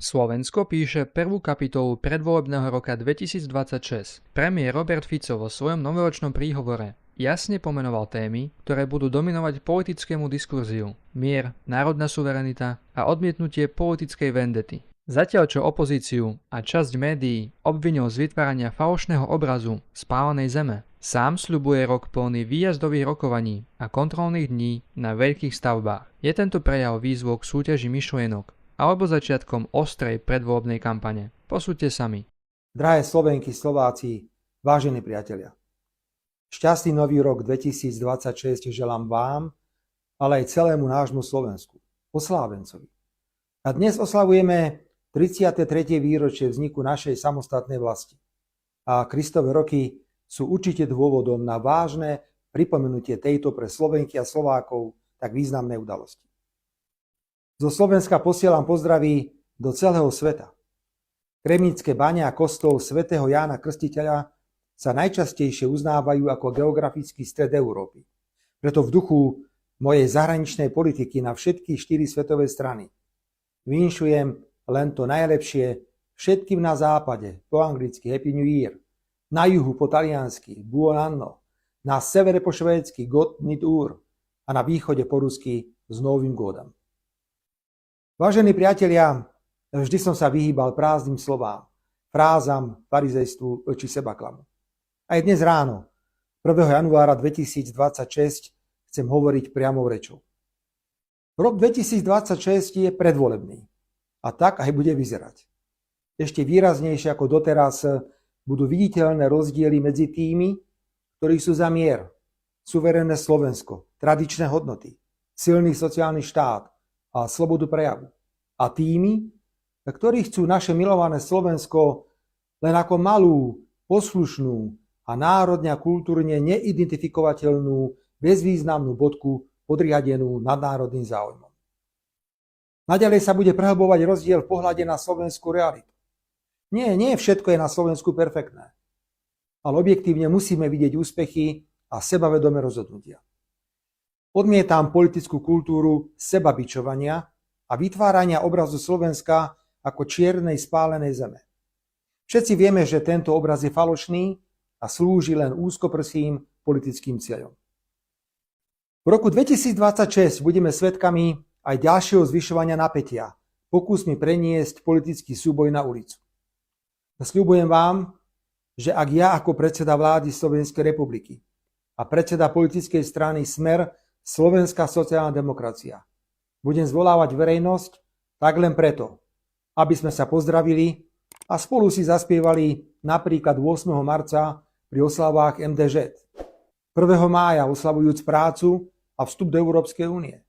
Slovensko píše prvú kapitolu predvolebného roka 2026. Premiér Robert Fico vo svojom novoročnom príhovore jasne pomenoval témy, ktoré budú dominovať politickému diskurziu. Mier, národná suverenita a odmietnutie politickej vendety. Zatiaľ čo opozíciu a časť médií obvinil z vytvárania falošného obrazu spálenej zeme, sám sľubuje rok plný výjazdových rokovaní a kontrolných dní na veľkých stavbách. Je tento prejav výzvou k súťaži myšlienok alebo začiatkom ostrej predvolebnej kampane? Posúďte sami. Drahé Slovenky, Slováci, vážení priatelia. Šťastný nový rok 2026 želám vám, ale aj celému nášmu Slovensku, oslávencovi. A dnes oslavujeme 33. výročie vzniku našej samostatnej vlasti. A Kristove roky sú určite dôvodom na vážne pripomenutie tejto pre Slovenky a Slovákov tak významnej udalosti. Zo Slovenska posielam pozdraví do celého sveta. Kremnické bane a kostol svätého Jána Krstiteľa sa najčastejšie uznávajú ako geografický stred Európy. Preto v duchu mojej zahraničnej politiky na všetky 4 svetové strany vynšujem len to najlepšie všetkým na západe, po anglicky Happy New Year, na juhu po taliansky Buon anno, na severe po švédsky Gott mit Ur a na východe po rusky s Novým godom. Vážení priatelia, vždy som sa vyhýbal prázdnym slovám, frázam, farizejstvu či sebaklamu. Aj dnes ráno, 1. januára 2026, chcem hovoriť priamou rečou. Rok 2026 je predvolebný. A tak aj bude vyzerať. Ešte výraznejšie ako doteraz budú viditeľné rozdiely medzi tými, ktorí sú za mier, suverénne Slovensko, tradičné hodnoty, silný sociálny štát a slobodu prejavu. A tými, ktorí chcú naše milované Slovensko len ako malú, poslušnú a národne a kultúrne neidentifikovateľnú, bezvýznamnú bodku podriadenú nadnárodným záujmom. Naďalej sa bude prehlbovať rozdiel v pohľade na slovenskú realitu. Nie všetko je na Slovensku perfektné. Ale objektívne musíme vidieť úspechy a sebavedomé rozhodnutia. Odmietam politickú kultúru sebabičovania a vytvárania obrazu Slovenska ako čiernej spálenej zeme. Všetci vieme, že tento obraz je falošný a slúži len úzkoprsým politickým cieľom. V roku 2026 budeme svedkami aj ďalšieho zvyšovania napätia, pokúsmi preniesť politický súboj na ulicu. Sľubujem vám, že ak ja ako predseda vlády Slovenskej republiky a predseda politickej strany Smer Slovenská sociálna demokracia budem zvolávať verejnosť, tak len preto, aby sme sa pozdravili a spolu si zaspievali napríklad 8. marca pri oslavách MDŽ, 1. mája oslavujúc prácu a vstup do Európskej únie,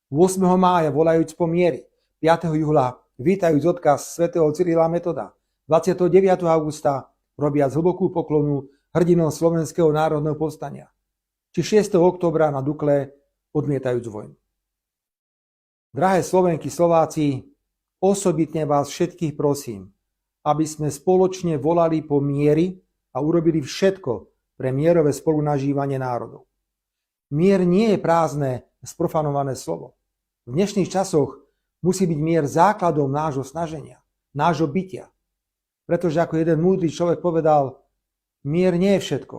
8. mája volajúc po mieri, 5. júla vítajúc odkaz svätého Cyrila Metoda, 29. augusta robiac hlbokú poklonu hrdinom Slovenského národného povstania, či 6. októbra na Dukle odmietajúc vojnu. Drahé Slovenky, Slováci, osobitne vás všetkých prosím, aby sme spoločne volali po mieri a urobili všetko pre mierové spolunažívanie národov. Mier nie je prázdne, sprofanované slovo. V dnešných časoch musí byť mier základom nášho snaženia, nášho bytia. Pretože ako jeden múdry človek povedal, mier nie je všetko,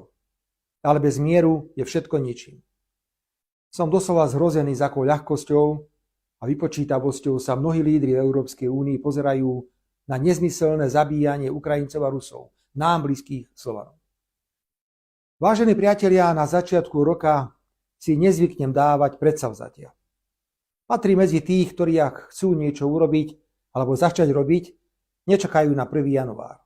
ale bez mieru je všetko ničím. Som doslova zhrozený za akou ľahkosťou a vypočítavosťou sa mnohí lídri Európskej únie pozerajú na nezmyselné zabíjanie Ukrajincov a Rusov, nám blízkych Slovanov. Vážení priatelia, na začiatku roka si nezvyknem dávať predsavzatia. Patrí medzi tých, ktorí ak chcú niečo urobiť alebo začať robiť, nečakajú na 1. január.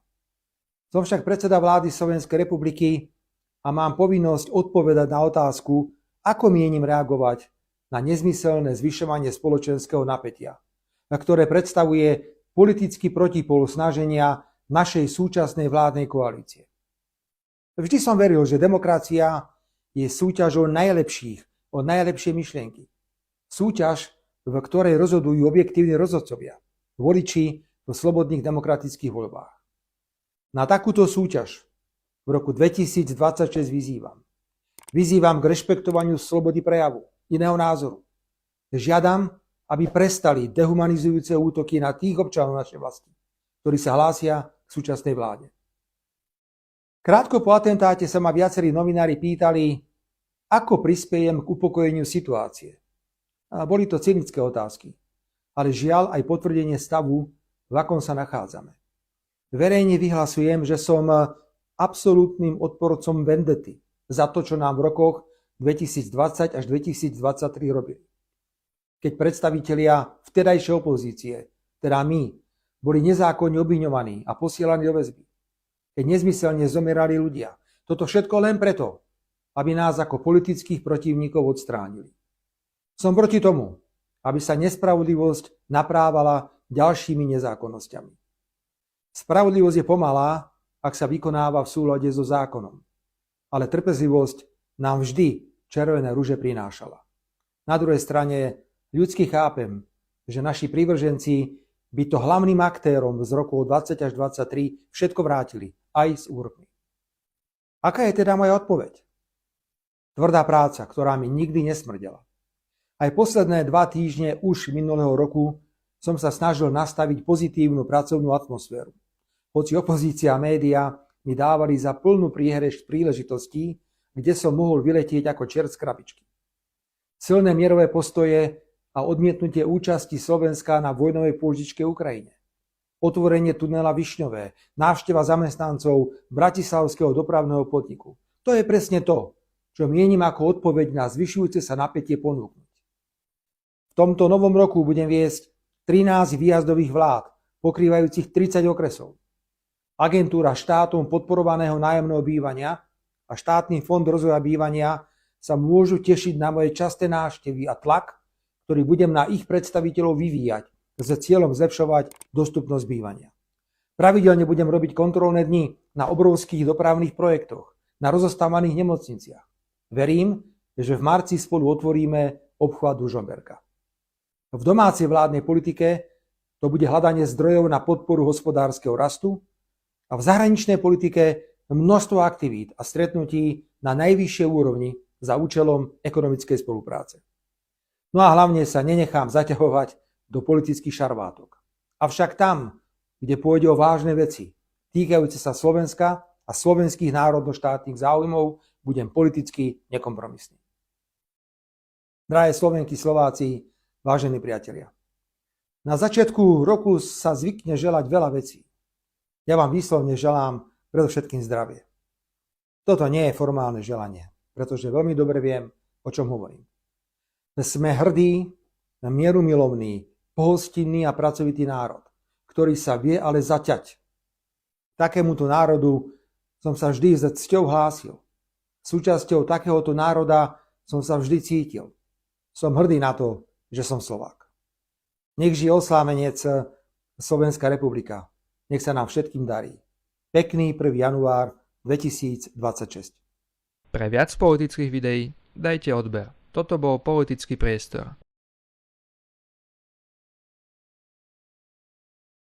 Som však predseda vlády Slovenskej republiky a mám povinnosť odpovedať na otázku, ako mienim reagovať na nezmyselné zvyšovanie spoločenského napätia, ktoré predstavuje politický protipol snaženia našej súčasnej vládnej koalície. Vždy som veril, že demokracia je súťažou najlepších o najlepšie myšlienky. Súťaž, v ktorej rozhodujú objektívni rozhodcovia, voliči v slobodných demokratických voľbách. Na takúto súťaž v roku 2026 vyzývam. Vyzývam k rešpektovaniu slobody prejavu, iného názoru. Žiadam, aby prestali dehumanizujúce útoky na tých občanov našej vlasti, ktorí sa hlásia k súčasnej vláde. Krátko po atentáte sa ma viacerí novinári pýtali, ako prispejem k upokojeniu situácie. A boli to cynické otázky, ale žiaľ aj potvrdenie stavu, v akom sa nachádzame. Verejne vyhlasujem, že som absolútnym odporcom vendety za to, čo nám v rokoch 2020 až 2023 robili. Keď predstavitelia vtedajšej opozície, teda my, boli nezákonne obviňovaní a posielaní do väzby. Keď nezmyselne zomierali ľudia. Toto všetko len preto, aby nás ako politických protivníkov odstránili. Som proti tomu, aby sa nespravodlivosť naprávala ďalšími nezákonnosťami. Spravodlivosť je pomalá, ak sa vykonáva v súlade so zákonom. Ale trpezlivosť nám vždy červené ruže prinášala. Na druhej strane ľudsky chápem, že naši prívrženci by to hlavným aktérom z rokov 20 až 23 všetko vrátili, aj s úrokmi. Aká je teda moja odpoveď? Tvrdá práca, ktorá mi nikdy nesmrdela. Aj posledné 2 týždne už minulého roku som sa snažil nastaviť pozitívnu pracovnú atmosféru. Hoci opozícia a média mi dávali za plnú príhrešť príležitostí, kde som mohol vyletieť ako čert z krabičky. Silné mierové postoje a odmietnutie účasti Slovenska na vojnovej pôžičke Ukrajine. Otvorenie tunela Višňové, návšteva zamestnancov Bratislavského dopravného podniku. To je presne to, čo mienim ako odpoveď na zvyšujúce sa napätie ponúknuť. V tomto novom roku budem viesť 13 výjazdových vlád, pokrývajúcich 30 okresov. Agentúra štátom podporovaného nájomného bývania a štátny fond rozvoja bývania sa môžu tešiť na moje časté návštevy a tlak, ktorý budem na ich predstaviteľov vyvíjať s cieľom zlepšovať dostupnosť bývania. Pravidelne budem robiť kontrolné dni na obrovských dopravných projektoch, na rozostávaných nemocniciach. Verím, že v marci spolu otvoríme obchvat Ružomberka. V domácej vládnej politike to bude hľadanie zdrojov na podporu hospodárskeho rastu a v zahraničnej politike množstvo aktivít a stretnutí na najvyššej úrovni za účelom ekonomickej spolupráce. No a hlavne sa nenechám zaťahovať do politických šarvátok. Avšak tam, kde pôjde o vážne veci, týkajúce sa Slovenska a slovenských národno-štátnych záujmov, budem politicky nekompromisný. Drahé Slovenky, Slováci, vážení priatelia. Na začiatku roku sa zvykne želať veľa vecí. Ja vám výslovne želám predovšetkým zdravie. Toto nie je formálne želanie, pretože veľmi dobre viem, o čom hovorím. Sme hrdí, mierumilovný, pohostinný a pracovitý národ, ktorý sa vie ale zaťať. Takémuto národu som sa vždy s cťou hlásil. Súčasťou takéhoto národa som sa vždy cítil. Som hrdý na to, že som Slovák. Nech žije oslávenec Slovenská republika. Nech sa nám všetkým darí. Pekný 1. január 2026. Pre viac politických videí dajte odber. Toto bol Politický priestor.